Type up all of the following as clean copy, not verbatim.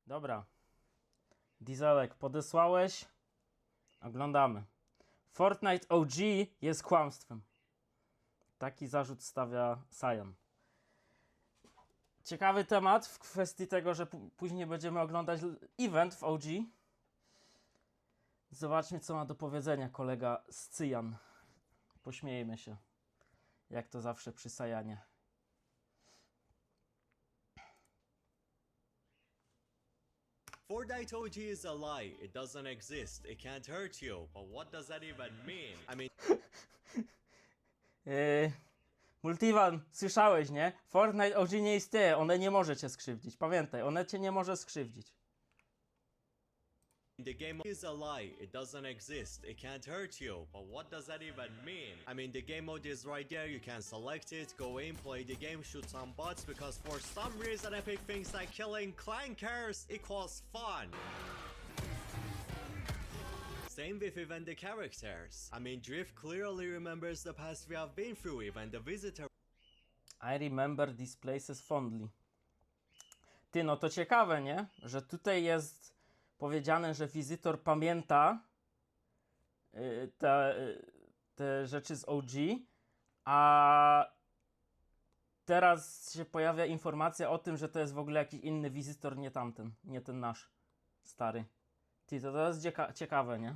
Dobra. Dieselek, podesłałeś. Oglądamy. Fortnite OG jest kłamstwem. Taki zarzut stawia Cyan. Ciekawy temat w kwestii tego, że później będziemy oglądać event w OG. Zobaczmy, co ma do powiedzenia kolega z Cyan. Pośmiejmy się. Jak to zawsze przy Cyanie. Fortnite OG is a lie. It doesn't exist. It can't hurt you. But what does that even mean? I mean... Multivan, słyszałeś, nie? Fortnite OG nie istnieje. One nie może cię skrzywdzić. Pamiętaj, one cię nie może skrzywdzić. The game is a lie. It doesn't exist. It can't hurt you. But what does that even mean? I mean, the game mode is right there. You can select it, go in, play the game, shoot some bots, because for some reason epic things like killing clankers equals fun. Same with even the characters. I mean, Drift clearly remembers the past we have been through, even the visitor. I remember these places fondly. Ty, no to ciekawe, nie? Że tutaj jest powiedziane, że wizytor pamięta te rzeczy z OG, a teraz się pojawia informacja o tym, że to jest w ogóle jakiś inny wizytor, nie tamten, nie ten nasz stary. Ty, to jest ciekawe, nie?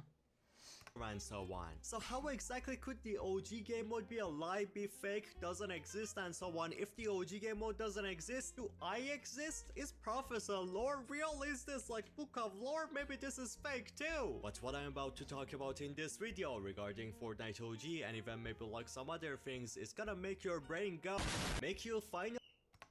And so on. So how exactly could the OG game mode be a lie, be fake, doesn't exist, and so on? If the OG game mode doesn't exist, do I exist? Is Professor Lore real? Is this like Book of Lore? Maybe this is fake too. But what I'm about to talk about in this video regarding Fortnite OG and even maybe like some other things is gonna make your brain go, make you finally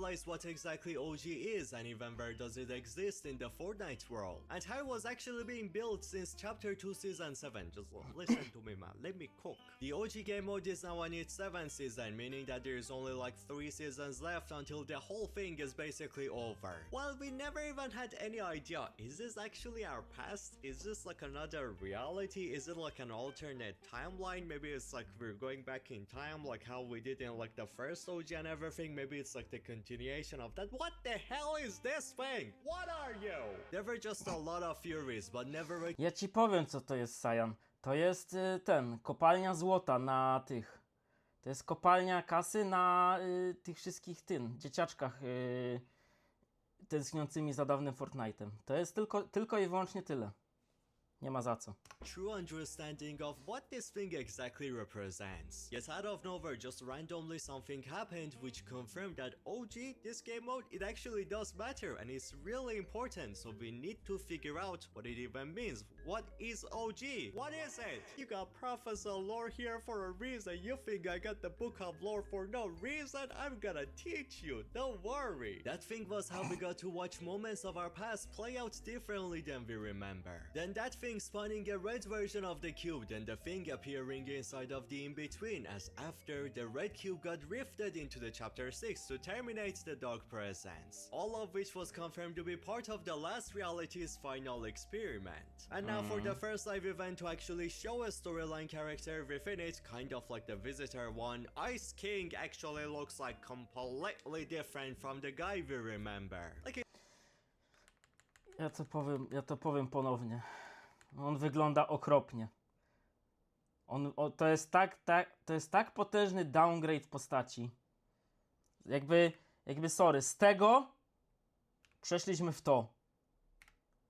realize what exactly OG is and even where does it exist in the Fortnite world and how it was actually being built since chapter 2 season 7. Just listen to me, man, let me cook. The OG game mode is now on its 7th season, meaning that there is only like 3 seasons left until the whole thing is basically over. Well, we never even had any idea, is this actually our past? Is this like another reality? Is it like an alternate timeline? Maybe it's like we're going back in time like how we did in like the first OG and everything. Maybe it's like the continuation of that. What the hell is this thing? What are you? There were just a lot of theories, but never. Ja ci powiem, co to jest, Cyan. To jest kopalnia złota na tych. To jest kopalnia kasy na tych wszystkich dzieciaczkach tęskniącymi za dawnym Fortnite'em. To jest tylko i wyłącznie tyle. Nie ma za co. True understanding of what this thing exactly represents. Yet out of nowhere, just randomly something happened which confirmed that OG, this game mode, it actually does matter and it's really important, so we need to figure out what it even means. What is OG? What is it? You got Professor Lore here for a reason. You think I got the Book of Lore for no reason? I'm gonna teach you, don't worry. That thing was how we got to watch moments of our past play out differently than we remember. Then that thing spawning a red version of the cube, then the thing appearing inside of the in-between, as after the red cube got rifted into the chapter 6 to terminate the dark presence. All of which was confirmed to be part of the last reality's final experiment. And now for the first live event to actually show a storyline character within it, kind of like the visitor one, Ice King actually looks like completely different from the guy we remember. Like Ja to powiem ponownie. On wygląda okropnie. To jest tak potężny downgrade postaci. Jakby sorry, z tego przeszliśmy w to.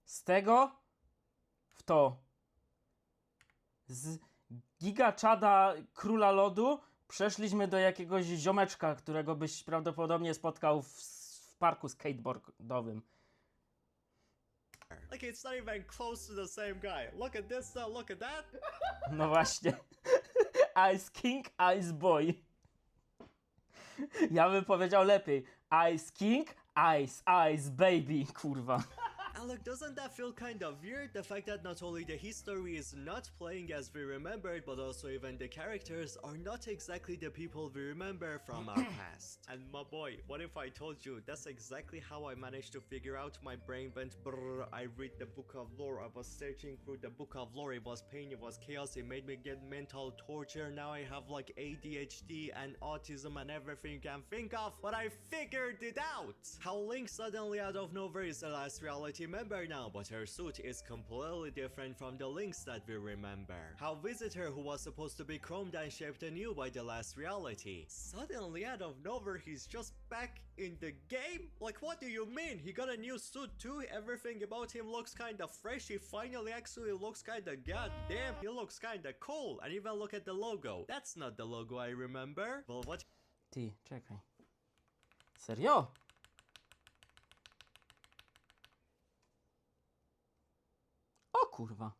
Z tego w to. Z gigaczada króla lodu przeszliśmy do jakiegoś ziomeczka, którego byś prawdopodobnie spotkał w parku skateboardowym. Like it's not even close to the same guy. Look at this though, look at that. No właśnie. Ice King, Ice Boy. Ja bym powiedział lepiej. Ice King, Ice Baby, kurwa. And look, doesn't that feel kind of weird? The fact that not only the history is not playing as we remembered, but also even the characters are not exactly the people we remember from our past. And my boy, what if I told you that's exactly how I managed to figure out? My brain went brrr, I read the Book of Lore, I was searching through the Book of Lore, it was pain, it was chaos, it made me get mental torture, now I have like ADHD and autism and everything you can think of, but I figured it out! How Link suddenly out of nowhere is the last reality remember now, but her suit is completely different from the links that we remember. How Visitor, who was supposed to be chromed and shaped anew by the last reality, suddenly out of nowhere he's just back in the game? Like, what do you mean? He got a new suit too? Everything about him looks kinda fresh. He finally actually looks kinda goddamn. He looks kinda cool. And even look at the logo. That's not the logo I remember. Well, what? Ty, czekaj. Serio? O kurwa.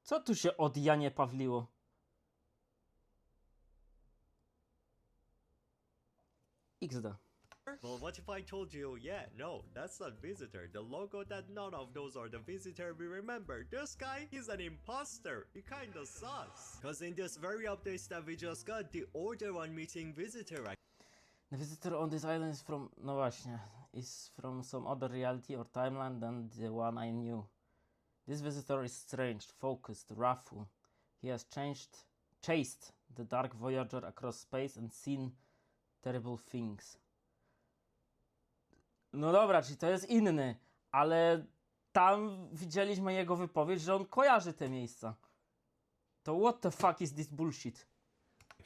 Co tu się od Janie Pawliło? XD. Well, what if I told you, yeah, no, that's not Visitor. The logo that none of those are the Visitor we remember. This guy, he's an imposter. He kinda sus. Cause in this very update that we just got, the order on meeting Visitor The visitor on this island is from... No właśnie. Is from some other reality or timeline than the one I knew. This visitor is strange, focused, wrathful. He has chased the Dark Voyager across space and seen terrible things. No dobra, czyli to jest inny, ale tam widzieliśmy jego wypowiedź, że on kojarzy te miejsca. To what the fuck is this bullshit?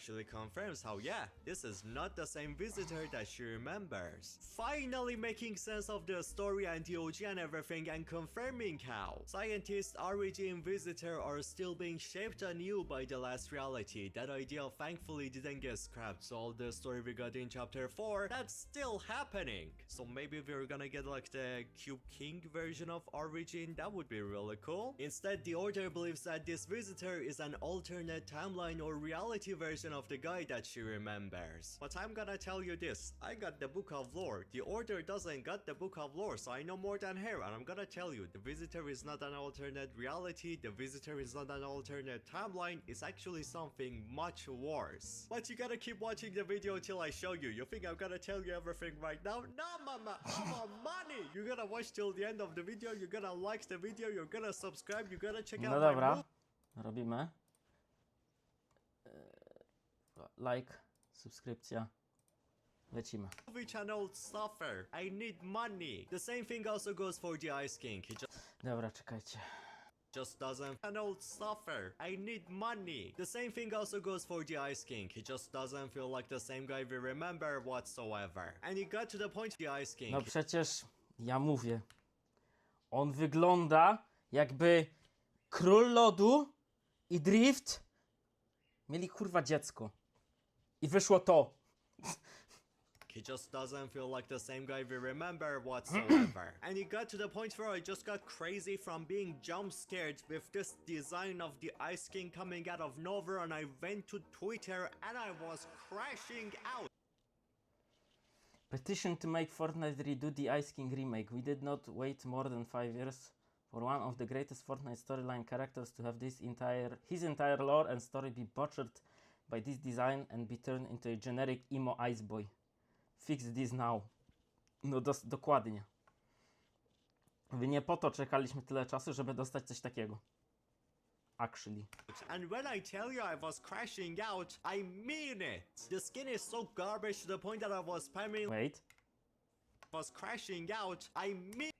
actually confirms how, yeah, this is not the same Visitor that she remembers. Finally making sense of the story and the OG and everything, and confirming how scientists, origin, Visitor are still being shaped anew by the last reality. That idea thankfully didn't get scrapped, so all the story we got in chapter 4, that's still happening. So maybe we're gonna get like the Cube King version of origin. That would be really cool. Instead, the Order believes that this Visitor is an alternate timeline or reality version of the guy that she remembers. But I'm gonna tell you this, I got the book of lore. The Order doesn't got the book of lore, so I know more than her, and I'm gonna tell you, the Visitor is not an alternate reality, the Visitor is not an alternate timeline, it's actually something much worse. But you gotta keep watching the video till I show you. You think I'm gonna tell you everything right now? No, mama, I want money! You gotta watch till the end of the video, you gotta like the video, you're gonna subscribe, you gotta check out No my dobra, robimy. Like, subskrypcja. Lecimy. movie channel suffer. I need money. The same thing also goes for the Ice King. He Dobra, czekajcie. just doesn't channel suffer. I need money. The same thing also goes for the Ice King. He just doesn't feel like the same guy we remember whatsoever. And he got to the point, the Ice King. No przecież, ja mówię. On wygląda jakby Król Lodu i Drift mieli kurwa dziecko. I wyszło to. He just doesn't feel like the same guy we remember whatsoever. And he got to the point where I just got crazy from being jump scared with this design of the Ice King coming out of nowhere, and I went to Twitter and I was crashing out. Petition to make Fortnite redo the Ice King remake. We did not wait more than 5 years for one of the greatest Fortnite storyline characters to have his entire lore and story be butchered by this design and be turned into a generic emo ice boy. Fix this now. No dokładnie. Wy nie po to czekaliśmy tyle czasu, żeby dostać coś takiego. Actually. And when I tell you I was crashing out, I mean it. The skin is so garbage to the point that I was spamming Wait. was crashing out. I mean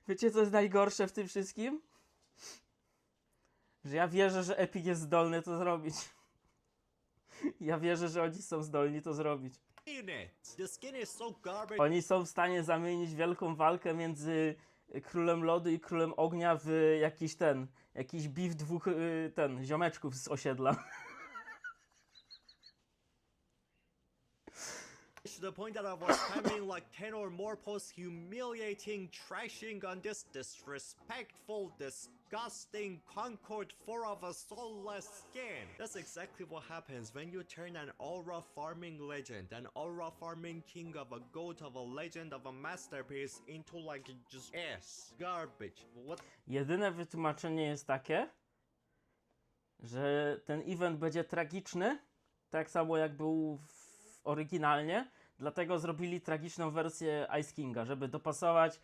Wiecie, co jest najgorsze w tym wszystkim? Że ja wierzę, że Epic jest zdolny to zrobić. Ja wierzę, że oni są zdolni to zrobić. it. The skin is so garbage. Oni są w stanie zamienić wielką walkę między Królem Lodu i Królem Ognia w jakiś beef dwóch ziomeczków z osiedla. To the point that I was spamming like 10 or more posts humiliating, trashing on this disrespectful, disgusting Concord 4 of a soulless skin. That's exactly what happens when you turn an aura farming legend, an aura farming king of a goat, of a legend, of a masterpiece into like just ass, garbage. What? Jedyne wytłumaczenie jest takie, że ten event będzie tragiczny, tak samo jak był oryginalnie, dlatego zrobili tragiczną wersję Ice Kinga, żeby dopasować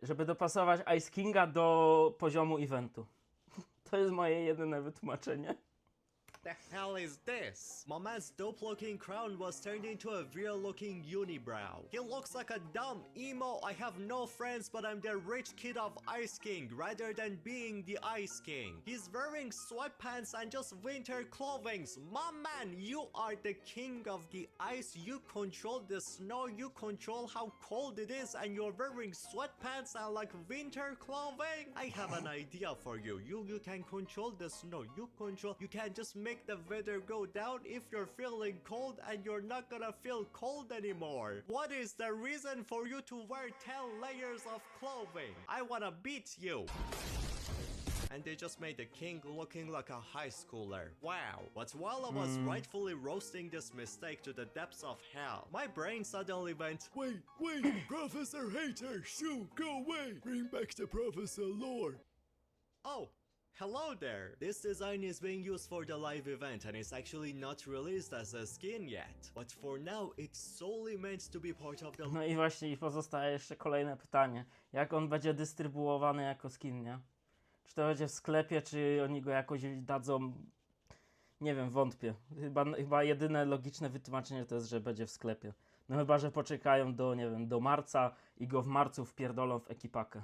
żeby dopasować Ice Kinga do poziomu eventu. To jest moje jedyne wytłumaczenie. The hell is this? My man's dope-looking crown was turned into a real-looking unibrow. He looks like a dumb emo. I have no friends, but I'm the rich kid of Ice King rather than being the Ice King. He's wearing sweatpants and just winter clothing. My man, you are the king of the ice. You control the snow. You control how cold it is, and you're wearing sweatpants and like winter clothing. I have an idea for you. You can control the snow. You can just make the weather go down if you're feeling cold, and you're not gonna feel cold anymore. What is the reason for you to wear 10 layers of clothing? I wanna beat you. And they just made the king looking like a high schooler. Wow. But while I was rightfully roasting this mistake to the depths of hell, my brain suddenly went, wait, Professor Hater, shoo, go away. Bring back the Professor Lore. Oh, hello there! This design is being used for the live event and it's actually not released as a skin yet. But for now, it's solely meant to be part of the... No i właśnie pozostaje jeszcze kolejne pytanie. Jak on będzie dystrybuowany jako skin, nie? Czy to będzie w sklepie, czy oni go jakoś dadzą... Nie wiem, wątpię. Chyba jedyne logiczne wytłumaczenie to jest, że będzie w sklepie. No chyba, że poczekają do, nie wiem, do marca i go w marcu wpierdolą w ekipakę.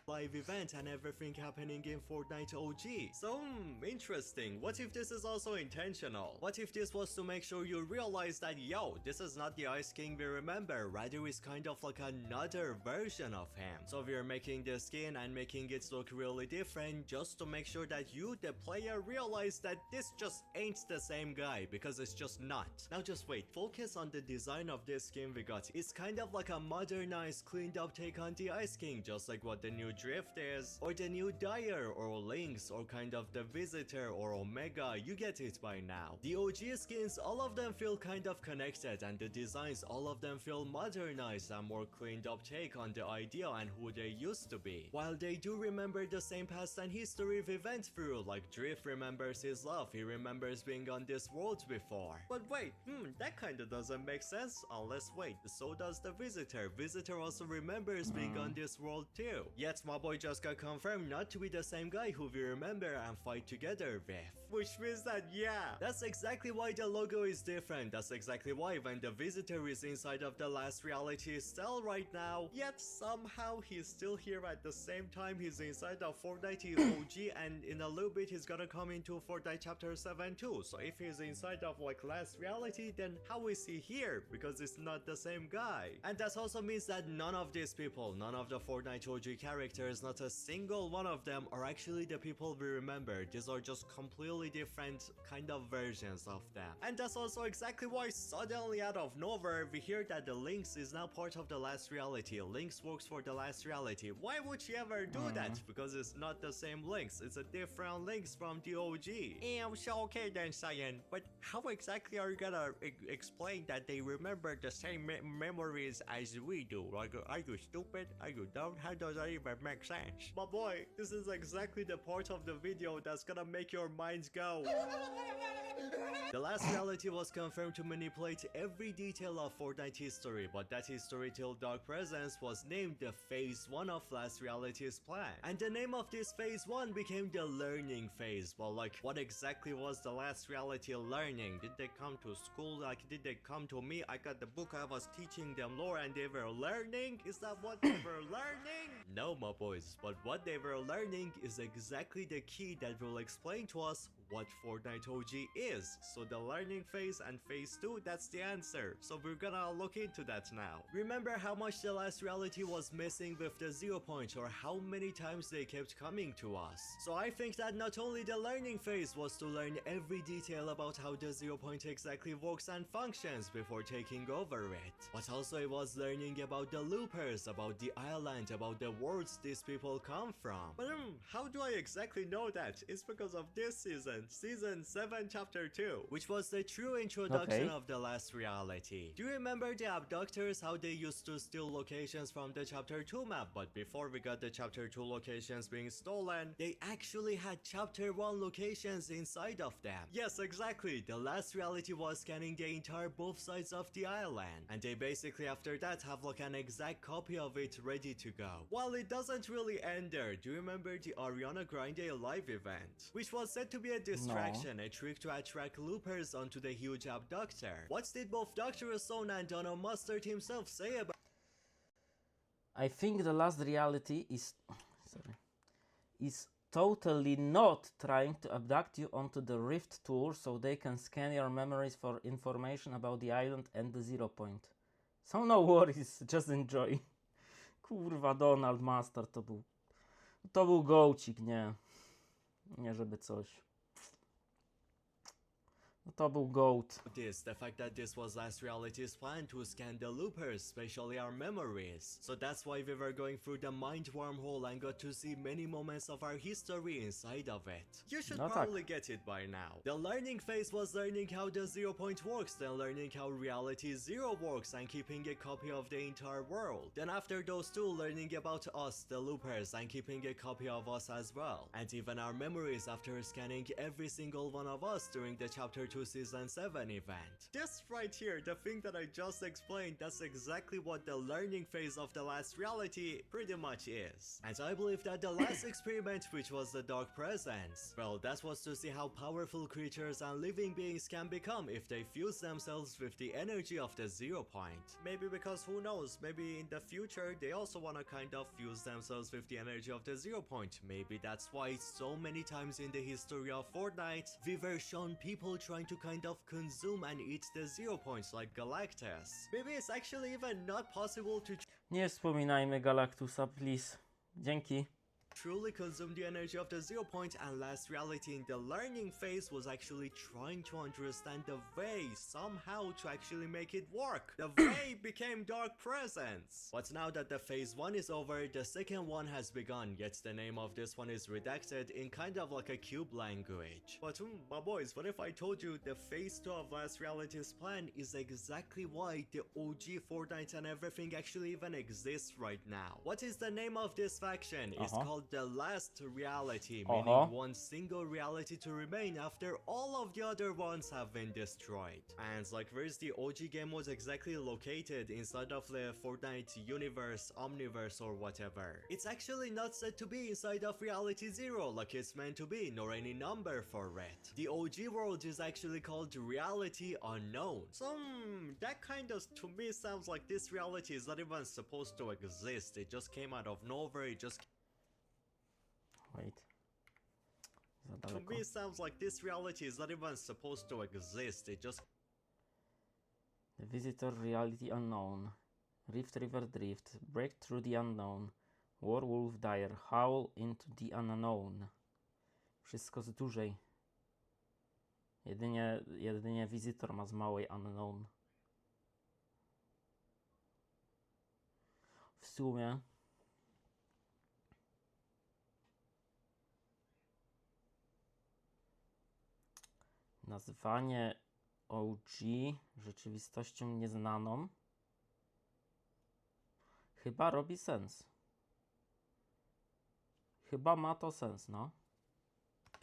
Live event and everything happening in Fortnite OG. So, interesting. What if this is also intentional? What if this was to make sure you realize that, yo, this is not the Ice King we remember, rather it's kind of like another version of him. So we're making the skin and making it look really different just to make sure that you, the player, realize that this just ain't the same guy, because it's just not. Now just wait, focus on the design of this skin we got. It's kind of like a modernized, cleaned up take on the Ice King, just like what the new Drift is, or the new Dyer, or Lynx, or kind of the Visitor, or Omega. You get it by now. The OG skins, all of them feel kind of connected, and the designs, all of them feel modernized and more cleaned up take on the idea and who they used to be. While they do remember the same past and history we went through, like Drift remembers his love, he remembers being on this world before. But wait, that kinda doesn't make sense, unless wait, so does the Visitor. Visitor also remembers being on this world too. Yet my boy just got confirmed not to be the same guy who we remember and fight together with. Which means that, yeah, that's exactly why the logo is different. That's exactly why when the Visitor is inside of the last reality cell right now, yet somehow he's still here at the same time he's inside of Fortnite OG, and in a little bit he's gonna come into Fortnite Chapter 7 too. So if he's inside of like last reality, then how is he here? Because it's not the same guy. And that also means that none of these people, none of the Fortnite OG characters, not a single one of them are actually the people we remember. These are just completely different kind of versions of them. And that's also exactly why suddenly out of nowhere we hear that the Lynx is now part of the last reality. Lynx works for the last reality. Why would she ever do that? Because it's not the same Lynx, it's a different Lynx from the OG. So okay then, Cyan, but how exactly are you gonna explain that they remember the same memories as we do? Like, are you stupid? Are you dumb? How does that even make sense? My boy, this is exactly the part of the video that's gonna make your minds go. The last reality was confirmed to manipulate every detail of Fortnite history, but that history till Dark Presence was named the Phase 1 of last reality's plan. And the name of this Phase 1 became the learning phase. Well, like, what exactly was the last reality learning? Did they come to school? Like, did they come to me? I got the book, I was teaching them lore and they were learning? Is that what they were learning? No, my boys, but what they were learning is exactly the key that will explain to us what Fortnite OG is. So the learning phase and phase 2, that's the answer. So we're gonna look into that now. Remember how much the last reality was missing with the 0 point, or how many times they kept coming to us. So I think that not only the learning phase was to learn every detail about how the 0 point exactly works and functions before taking over it, but also it was learning about the loopers, about the island, about the worlds these people come from. But how do I exactly know that? It's because of this season. Season 7 Chapter chapter 2, which was the true introduction Okay. of the last reality. Do you remember the abductors, how they used to steal locations from the chapter 2 map, but before we got the chapter 2 locations being stolen, they actually had chapter 1 locations inside of them. Yes, exactly, the last reality was scanning the entire both sides of the island, and they basically after that have like an exact copy of it ready to go. While it doesn't really end there, do you remember the Ariana Grande live event, which was said to be a distraction, a trick to attract loopers onto the huge abductor? What did both Dr. Stone and Donald Mustard himself say about I think the last reality is is totally not trying to abduct you onto the Rift tour so they can scan your memories for information about the island and the 0 point. So no worries, just enjoy. Kurwa, Donald Master to był gołcik, nie. Nie żeby coś. No to był goat. this? The fact that this was last reality's plan to scan the loopers, especially our memories. So that's why we were going through the mind wormhole and got to see many moments of our history inside of it. You should No tak. probably get it by now. The learning phase was learning how the 0 point works, then learning how reality 0 works and keeping a copy of the entire world. Then after those two, learning about us, the loopers, and keeping a copy of us as well. And even our memories after scanning every single one of us during the chapter 2 season 7 event. This right here, the thing that I just explained, that's exactly what the learning phase of the last reality pretty much is. And I believe that the last experiment, which was the Dark Presence, well, that was to see how powerful creatures and living beings can become if they fuse themselves with the energy of the 0 point. Maybe because who knows, maybe in the future they also want to kind of fuse themselves with the energy of the 0 point. Maybe that's why so many times in the history of Fortnite, we were shown people trying to kind of consume and eat the 0 points like Galactus. Maybe it's actually even not possible to Nie wspominajmy Galactusa, please. Dzięki. truly consume the energy of the 0 point, and last reality in the learning phase was actually trying to understand the way somehow to actually make it work. The way became Dark Presence. But now that the phase 1 is over, the second one has begun, yet the name of this one is redacted in kind of like a cube language. But my boys, what if I told you the phase 2 of last reality's plan is exactly why the OG Fortnite and everything actually even exists right now? What is the name of this faction? It's called the last reality, meaning one single reality to remain after all of the other ones have been destroyed. And like, where's the OG game was exactly located inside of the Fortnite universe, omniverse, or whatever? It's actually not said to be inside of reality 0 like it's meant to be, nor any number for it. The OG world is actually called reality unknown. So that kind of to me sounds like this reality is not even supposed to exist. It just came out of nowhere. It just Wait. Za To daleko. me, it sounds like this reality is not even supposed to exist. It just The Visitor Reality Unknown. Rift River Drift. Break Through the Unknown. Werewolf Dire. Howl into the Unknown. Wszystko z dużej. Jedynie Visitor ma z małej Unknown. W sumie nazwanie OG rzeczywistością nieznaną chyba robi sens. Chyba ma to sens, no.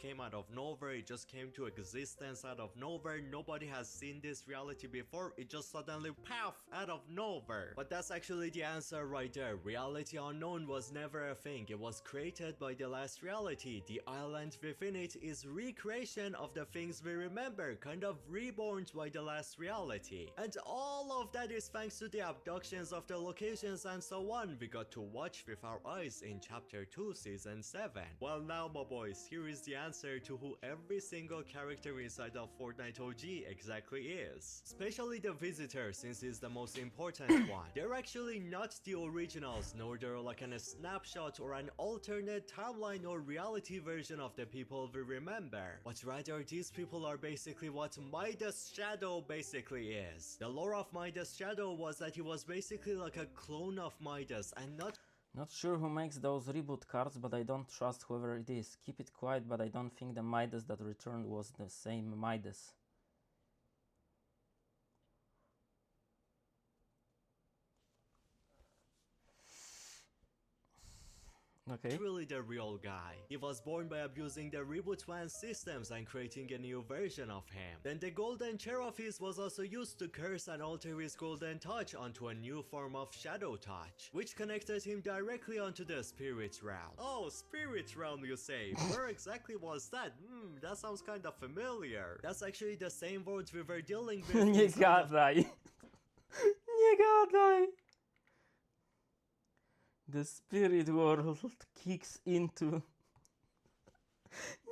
came out of nowhere. It just came to existence out of nowhere. Nobody has seen this reality before. It just suddenly poof out of nowhere. But that's actually the answer right there. Reality unknown was never a thing. It was created by the last reality. The island within it is recreation of the things we remember, kind of reborn by the last reality. And all of that is thanks to the abductions of the locations and so on we got to watch with our eyes in chapter 2 season 7. Well, now my boys, here is the answer to who every single character inside of Fortnite OG exactly is. Especially the visitor, since he's the most important one. They're actually not the originals, nor they're like a snapshot or an alternate timeline or reality version of the people we remember. But rather these people are basically what Midas Shadow basically is. The lore of Midas Shadow was that he was basically like a clone of Midas and not Not sure who makes those reboot cards, but I don't trust whoever it is. Keep it quiet, but I don't think the Midas that returned was the same Midas. Okay. Really the real guy. He was born by abusing the Reboot One systems and creating a new version of him. Then the golden chair of his was also used to curse and alter his golden touch onto a new form of shadow touch, which connected him directly onto the spirit realm. Oh, spirit realm you say? Where exactly was that? That sounds kind of familiar. That's actually the same words we were dealing with. Nie gadaj. Nie gadaj. The spirit world kicks into...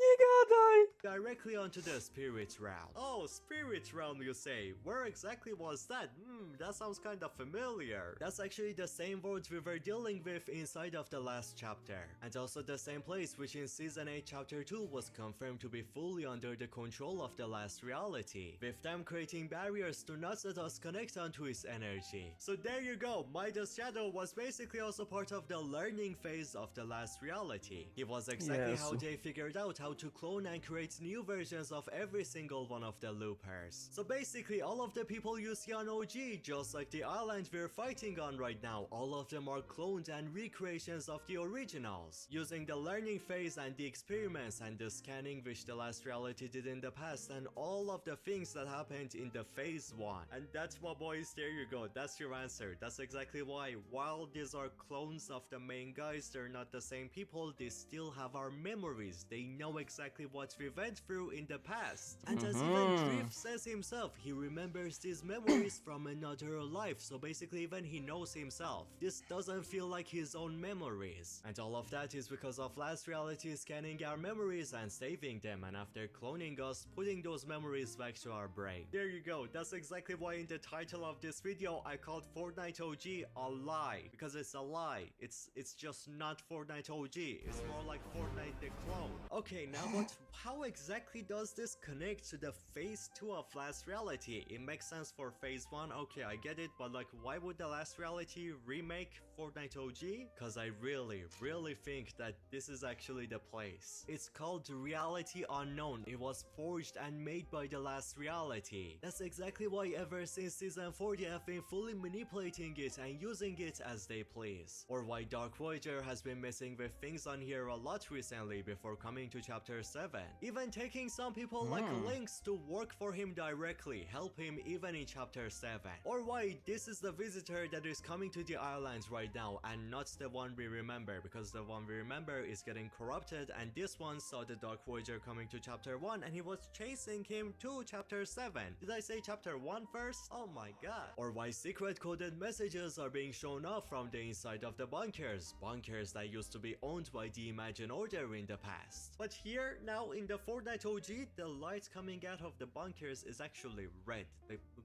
Nie gadaj! Directly onto the spirit realm. Oh, spirit realm you say? Where exactly was that? That sounds kind of familiar. That's actually the same words we were dealing with inside of the last chapter. And also the same place which in Season 8 Chapter 2 was confirmed to be fully under the control of the last reality, with them creating barriers to not let us connect onto its energy. So there you go, Midas Shadow was basically also part of the learning phase of the last reality. It was exactly how they figured out how to clone and create new versions of every single one of the loopers. So basically all of the people you see on OG, just like the island we're fighting on right now, all of them are cloned and recreations of the originals, using the learning phase and the experiments and the scanning which the last reality did in the past and all of the things that happened in the phase 1. And that's what, boys, there you go, that's your answer. That's exactly why, while these are clones of the main guys, they're not the same people, they still have our memories. They know exactly what we went through in the past. And as even Drift says himself, he remembers these memories from another life, so basically even he knows himself. This doesn't feel like his own memories. And all of that is because of last reality scanning our memories and saving them, and after cloning us, putting those memories back to our brain. There you go, that's exactly why in the title of this video I called Fortnite OG a lie. Because it's a lie. It's just not Fortnite OG. It's more like Fortnite the clone. Okay, now but how exactly does this connect to the phase 2 of last reality? It makes sense for phase 1, okay, I get it, but like why would the last reality remake Fortnite OG? Cause I really think that this is actually the place. It's called Reality Unknown. It was forged and made by the last reality. That's exactly why ever since season 4 they have been fully manipulating it and using it as they please. Or why Dark Voyager has been messing with things on here a lot recently before coming to chapter 7. Even taking some people like Lynx to work for him directly, help him even in chapter 7. Or why this is the visitor that is coming to the islands right now and not the one we remember, because the one we remember is getting corrupted and this one saw the Dark Voyager coming to chapter 1 and he was chasing him to chapter 7. Did I say chapter 1 first? Oh my god. Or why secret coded messages are being shown off from the inside of the bunkers that used to be owned by the Imagine Order in the past. But here, now in the Fortnite OG, the light coming out of the bunkers is actually red.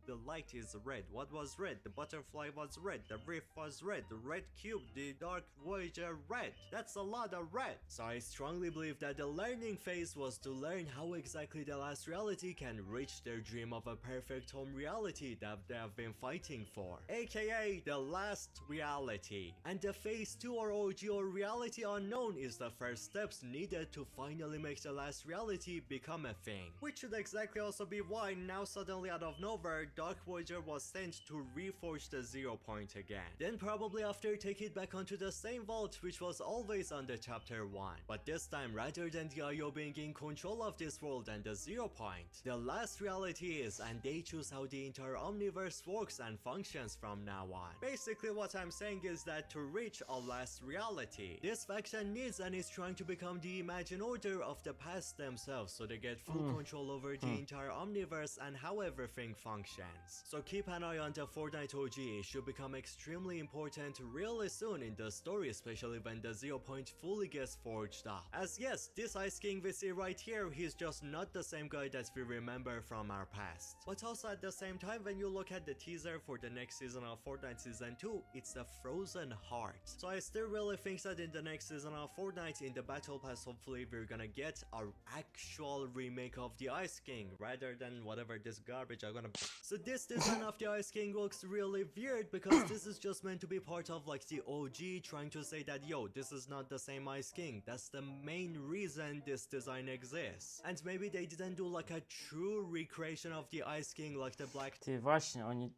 The light is red. What was red? The butterfly was red. The rift was red. The red cube, the Dark Voyager red. That's a lot of red. So I strongly believe that the learning phase was to learn how exactly the last reality can reach their dream of a perfect home reality that they have been fighting for, aka the last reality. And the phase 2 or OG or Reality Unknown is the first steps needed to finally make the last reality become a thing. Which should exactly also be why now suddenly out of nowhere Dark Voyager was sent to reforge the 0 point again. Then probably after take it back onto the same vault which was always on the chapter 1. But this time rather than the IO being in control of this world and the 0 point, the last reality is, and they choose how the entire omniverse works and functions from now on. Basically what I'm saying is that to reach a last reality, this faction needs and is trying to become the Imagine Order of the past themselves, so they get full control over the entire omniverse and how everything functions. So keep an eye on the Fortnite OG. It should become extremely important really soon in the story, especially when the 0 point fully gets forged up. As yes, this Ice King we see right here, he's just not the same guy that we remember from our past. But also at the same time, when you look at the teaser for the next season of Fortnite Season 2, it's a frozen heart. So I still really think that in the next season of Fortnite, in the Battle Pass, hopefully we're gonna get our actual remake of the Ice King, rather than whatever this garbage I'm gonna... So So this design of the Ice King looks really weird because this is just meant to be part of like the OG trying to say that yo, this is not the same Ice King. That's the main reason this design exists. And maybe they didn't do like a true recreation of the Ice King like the Black. Ty właśnie, oni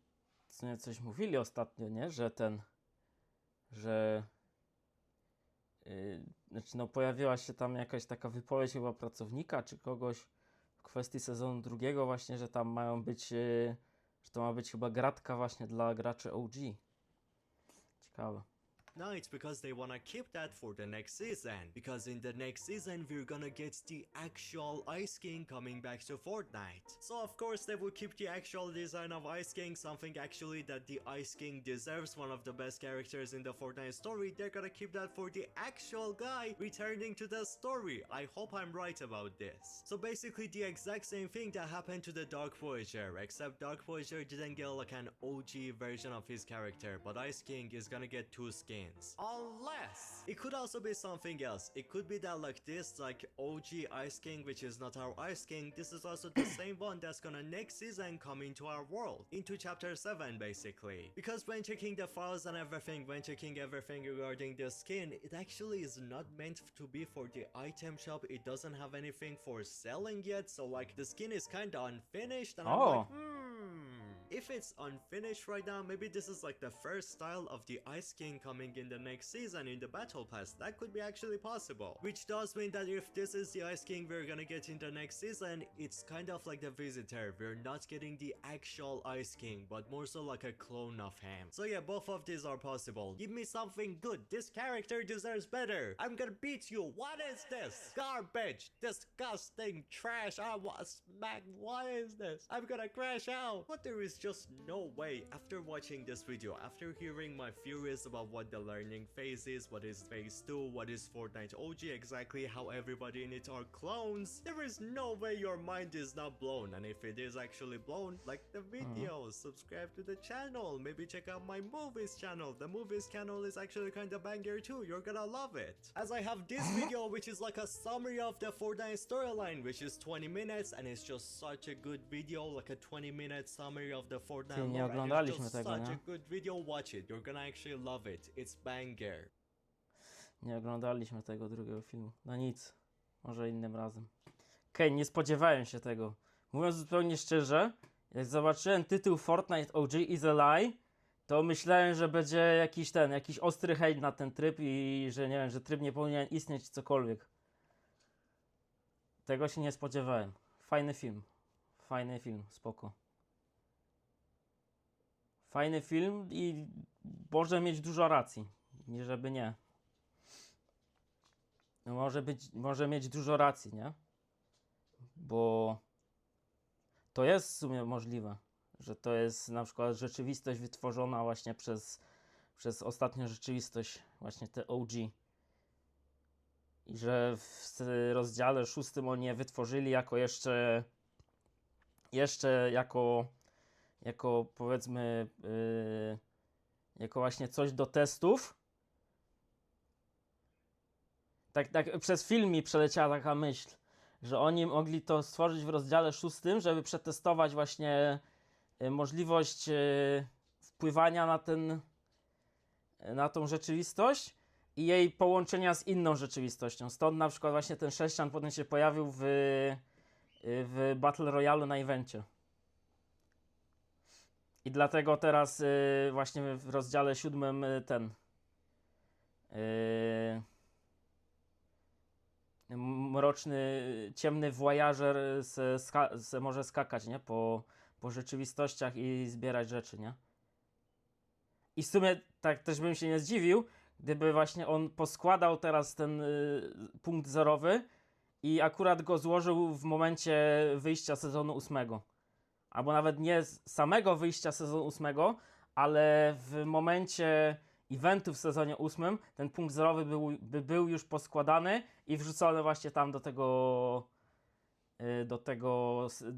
w sumie coś mówili ostatnio, nie? Że że znaczy no pojawiła się tam jakaś taka wypowiedź chyba pracownika czy kogoś w kwestii sezonu drugiego właśnie, że tam mają być, że to ma być chyba gratka właśnie dla graczy OG. Ciekawe. No, it's because they wanna keep that for the next season. Because in the next season, we're gonna get the actual Ice King coming back to Fortnite. So of course they will keep the actual design of Ice King, something actually that the Ice King deserves, one of the best characters in the Fortnite story. They're gonna keep that for the actual guy returning to the story. I hope I'm right about this. So basically the exact same thing that happened to the Dark Voyager, except Dark Voyager didn't get like an OG version of his character, but Ice King is gonna get 2 skins. Unless it could also be something else. It could be that like this, like OG Ice King, which is not our Ice King, this is also the same one that's gonna next season come into our world, into chapter 7 basically. Because when checking the files and everything, when checking everything regarding the skin, it actually is not meant to be for the item shop. It doesn't have anything for selling yet, so like the skin is kinda unfinished and I'm like, if it's unfinished right now, maybe this is like the first style of the Ice King coming in the next season in the battle pass. That could be actually possible. Which does mean that if this is the Ice King we're gonna get in the next season, it's kind of like the Visitor. We're not getting the actual Ice King, but more so like a clone of him. So yeah, both of these are possible. Give me something good. This character deserves better. I'm gonna beat you. What is this? Garbage. Disgusting trash. I was smacked. What is this? I'm gonna crash out. But there is just no way, after watching this video, after hearing my theories about what the learning phase is, what is phase 2, what is Fortnite OG exactly, how everybody in it are clones, there is no way your mind is not blown. And if it is actually blown, like the video, subscribe to the channel, maybe check out my movies channel. The movies channel is actually kind of banger too, you're gonna love it. As I have this video which is like a summary of the Fortnite storyline, which is 20 minutes, and it's just such a good video, like a 20-minute summary of the Fortnite Ty, nie lore, and oglądaliśmy it's just tego, such nie? a good video. Watch it, you're gonna actually love it. It's banger. Nie oglądaliśmy tego drugiego filmu. No nic. Może innym razem. Okej, nie spodziewałem się tego. Mówiąc zupełnie szczerze, jak zobaczyłem tytuł Fortnite OG is a lie, to myślałem, że będzie jakiś ostry hejt na ten tryb i że nie wiem, że tryb nie powinien istnieć czy cokolwiek. Tego się nie spodziewałem. Fajny film. Fajny film, spoko. Fajny film i może mieć dużo racji. Nie żeby nie. No może mieć dużo racji, nie? Bo to jest w sumie możliwe, że to jest na przykład rzeczywistość wytworzona właśnie przez ostatnią rzeczywistość, właśnie te OG. I że w rozdziale 6 oni je wytworzyli jako jeszcze jako powiedzmy jako właśnie coś do testów. Tak przez film mi przeleciała taka myśl, że oni mogli to stworzyć w rozdziale 6, żeby przetestować właśnie możliwość wpływania na tą rzeczywistość i jej połączenia z inną rzeczywistością. Stąd na przykład właśnie ten sześcian potem się pojawił w Battle Royale na evencie. I dlatego teraz właśnie w rozdziale 7 mroczny, ciemny voyager se może skakać, nie? Po rzeczywistościach i zbierać rzeczy, nie? I w sumie tak też bym się nie zdziwił, gdyby właśnie on poskładał teraz ten punkt zerowy i akurat go złożył w momencie wyjścia sezonu 8. Albo nawet nie z samego wyjścia sezonu 8, ale w momencie eventu w sezonie 8 ten punkt zerowy był już poskładany i wrzucony właśnie tam do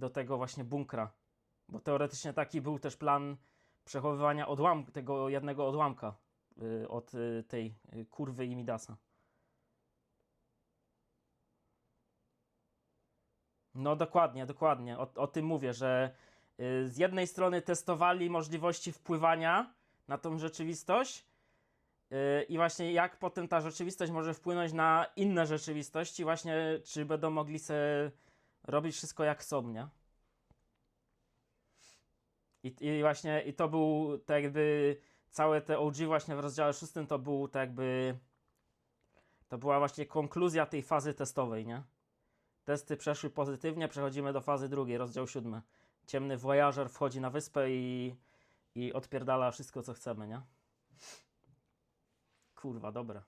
tego właśnie bunkra. Bo teoretycznie taki był też plan przechowywania tego jednego odłamka od tej kurwy i Midasa. No dokładnie. O tym mówię, że z jednej strony testowali możliwości wpływania na tą rzeczywistość i właśnie jak potem ta rzeczywistość może wpłynąć na inne rzeczywistości, właśnie czy będą mogli sobie robić wszystko jak chcą, nie? I właśnie i to był tak jakby całe te OG właśnie w rozdziale 6 to był tak jakby to była właśnie konkluzja tej fazy testowej, nie? Testy przeszły pozytywnie, przechodzimy do fazy drugiej, rozdział 7. Ciemny Voyager wchodzi na wyspę i odpierdala wszystko co chcemy, nie? Kurwa, dobre.